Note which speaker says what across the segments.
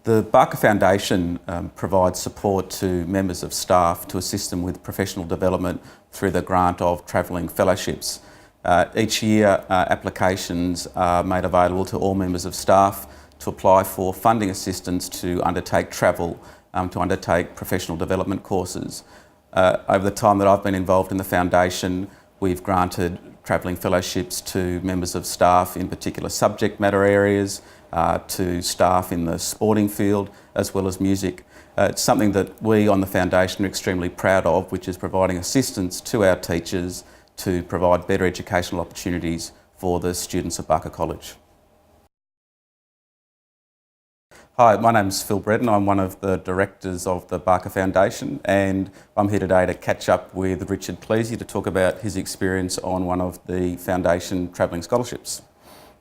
Speaker 1: The Barker Foundation provides support to members of staff to assist them with professional development through the grant of travelling fellowships. Each year, applications are made available to all members of staff to apply for funding assistance to undertake travel, to undertake professional development courses. Over the time that I've been involved in the foundation, we've granted travelling fellowships to members of staff in particular subject matter areas, to staff in the sporting field, as well as music. It's something that we on the foundation are extremely proud of, which is providing assistance to our teachers to provide better educational opportunities for the students of Barker College. Hi, my name's Phil Breddon. I'm one of the directors of the Barker Foundation, and I'm here today to catch up with Richard Pleasey to talk about his experience on one of the foundation travelling scholarships.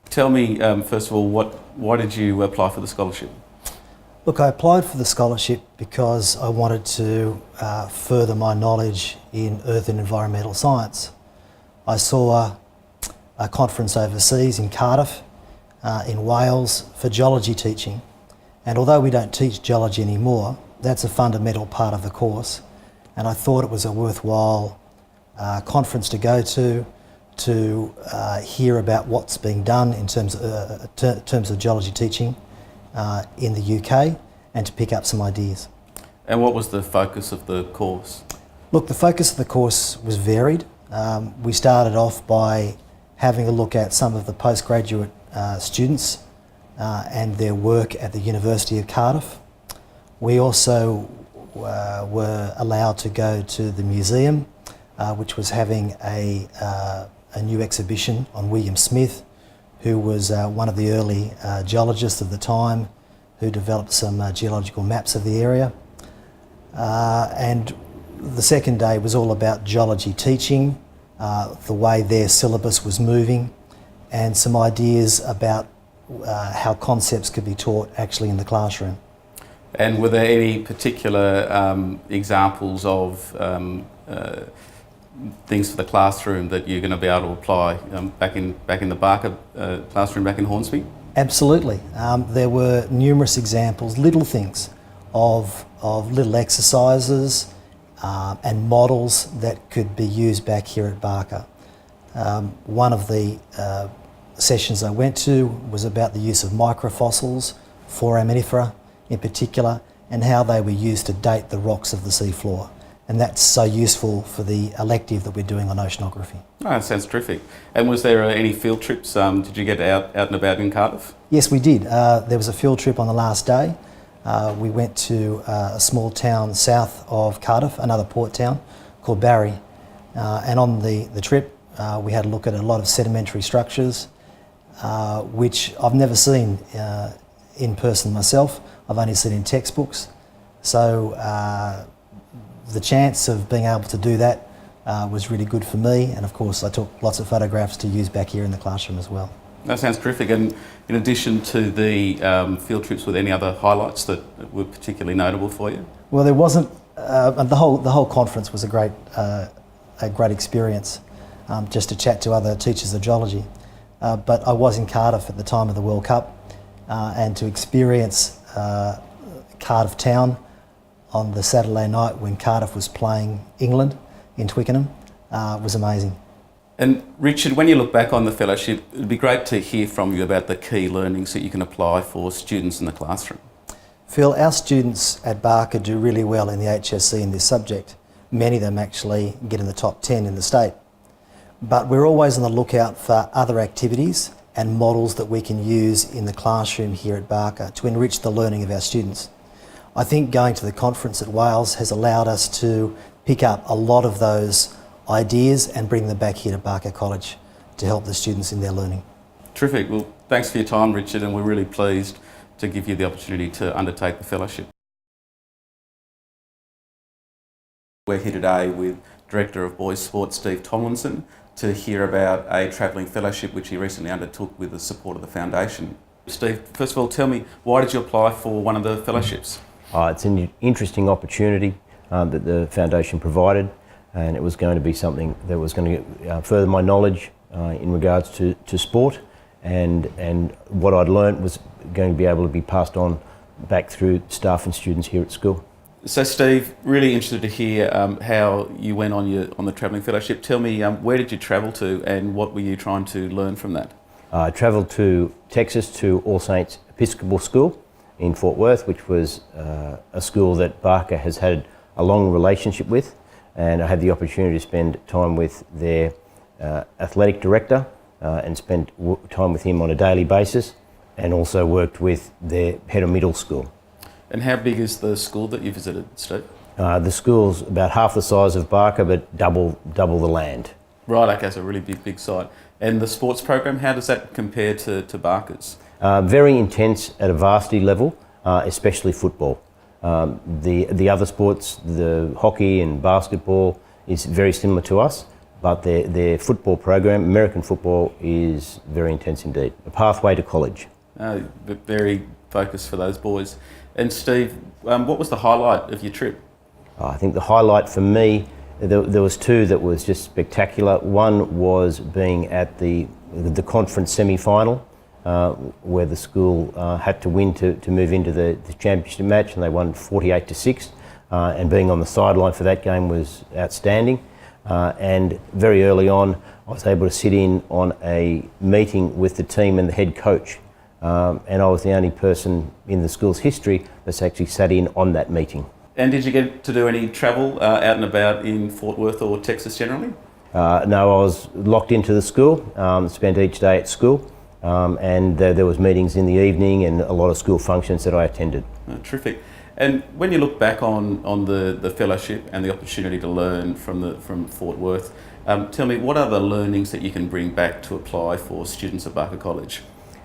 Speaker 1: Tell me, first of all, why did you apply for the scholarship?
Speaker 2: Look, I applied for the scholarship because I wanted to further my knowledge in earth and environmental science. I saw a conference overseas in Cardiff, in Wales, for geology teaching. And although we don't teach geology anymore, that's a fundamental part of the course. And I thought it was a worthwhile conference to go to hear about what's being done in terms of geology teaching in the UK, and to pick up some ideas.
Speaker 1: And what was the focus of the course?
Speaker 2: Look, the focus of the course was varied. We started off by having a look at some of the postgraduate students and their work at the University of Cardiff. We also were allowed to go to the museum, which was having a new exhibition on William Smith, who was one of the early geologists of the time, who developed some geological maps of the area. And the second day was all about geology teaching, the way their syllabus was moving, and some ideas about how concepts could be taught actually in the classroom.
Speaker 1: And were there any particular examples of things for the classroom that you're going to be able to apply back in the Barker classroom back in Hornsby?
Speaker 2: Absolutely. There were numerous examples, little things, of little exercises and models that could be used back here at Barker. One of the sessions I went to was about the use of microfossils, foraminifera in particular, and how they were used to date the rocks of the seafloor. And that's so useful for the elective that we're doing on oceanography.
Speaker 1: Oh, that sounds terrific. And was there any field trips? Did you get out and about in Cardiff?
Speaker 2: Yes, we did. There was a field trip on the last day. We went to a small town south of Cardiff, another port town called Barry. And on the trip, we had a look at a lot of sedimentary structures, which I've never seen in person myself. I've only seen in textbooks. So the chance of being able to do that was really good for me, and of course I took lots of photographs to use back here in the classroom as well.
Speaker 1: That sounds terrific. And in addition to the field trips, were there any other highlights that were particularly notable for you?
Speaker 2: Well, there wasn't. The whole conference was a great experience, just to chat to other teachers of geology. But I was in Cardiff at the time of the World Cup, and to experience Cardiff town on the Saturday night when Cardiff was playing England in Twickenham was amazing.
Speaker 1: And Richard, when you look back on the fellowship, it'd be great to hear from you about the key learnings that you can apply for students in the classroom.
Speaker 2: Phil, our students at Barker do really well in the HSC in this subject. Many of them actually get in the top 10 in the state. But we're always on the lookout for other activities and models that we can use in the classroom here at Barker to enrich the learning of our students. I think going to the conference at Wales has allowed us to pick up a lot of those ideas and bring them back here to Barker College to help the students in their learning.
Speaker 1: Terrific. Well, thanks for your time, Richard, and we're really pleased to give you the opportunity to undertake the fellowship. We're here today with Director of Boys Sports, Steve Tomlinson, to hear about a travelling fellowship which he recently undertook with the support of the foundation. Steve, first of all, tell me, why did you apply for one of the fellowships?
Speaker 3: It's an interesting opportunity that the foundation provided, and it was going to be something that was going to further my knowledge in regards to sport, and what I'd learnt was going to be able to be passed on back through staff and students here at school.
Speaker 1: So Steve, really interested to hear how you went on the travelling fellowship. Tell me, where did you travel to and what were you trying to learn from that?
Speaker 3: I travelled to Texas to All Saints Episcopal School in Fort Worth, which was a school that Barker has had a long relationship with, and I had the opportunity to spend time with their athletic director and spent time with him on a daily basis, and also worked with their head of middle school.
Speaker 1: And how big is the school that you visited, Steve?
Speaker 3: The school's about half the size of Barker, but double the land.
Speaker 1: Right, okay, so a really big site. And the sports program, how does that compare to Barker's?
Speaker 3: Very intense at a varsity level, especially football. The other sports, the hockey and basketball, is very similar to us, but their football program, American football, is very intense indeed. A pathway to college.
Speaker 1: Very focused for those boys. And Steve, what was the highlight of your trip?
Speaker 3: I think the highlight for me, there was two that was just spectacular. One was being at the conference semi-final, where the school had to win to move into the championship match, and they won 48-6. And being on the sideline for that game was outstanding. And very early on, I was able to sit in on a meeting with the team and the head coach. And I was the only person in the school's history that's actually sat in on that meeting.
Speaker 1: And did you get to do any travel out and about in Fort Worth or Texas generally?
Speaker 3: No, I was locked into the school, spent each day at school, and there was meetings in the evening and a lot of school functions that I attended.
Speaker 1: Terrific. And when you look back on the fellowship and the opportunity to learn from Fort Worth, tell me, what are the learnings that you can bring back to apply for students at Barker College?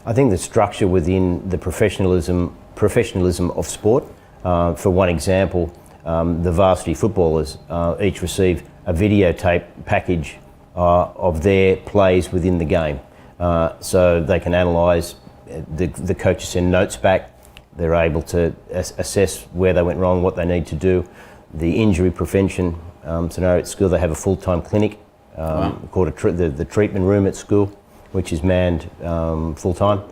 Speaker 3: I think the structure within the professionalism of sport. For one example, the varsity footballers each receive a videotape package of their plays within the game, so they can analyse. The coaches send notes back. They're able to assess where they went wrong, what they need to do. The injury prevention scenario at school, they have a full-time clinic called the treatment room at school, which is manned full-time.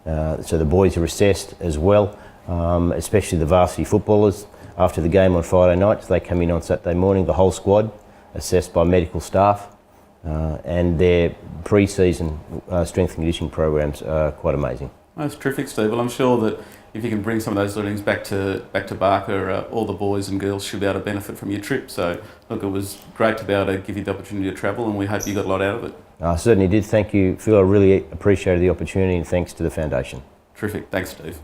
Speaker 3: So the boys are assessed as well, especially the varsity footballers. After the game on Friday nights, they come in on Saturday morning, the whole squad, assessed by medical staff, and their pre-season strength and conditioning programs are quite amazing.
Speaker 1: That's terrific, Steve. Well, I'm sure that if you can bring some of those learnings back to Barker, all the boys and girls should be able to benefit from your trip. So, look, it was great to be able to give you the opportunity to travel, and we hope you got a lot out of it.
Speaker 3: I certainly did. Thank you, Phil. I really appreciated the opportunity, and thanks to the Foundation.
Speaker 1: Terrific. Thanks, Steve.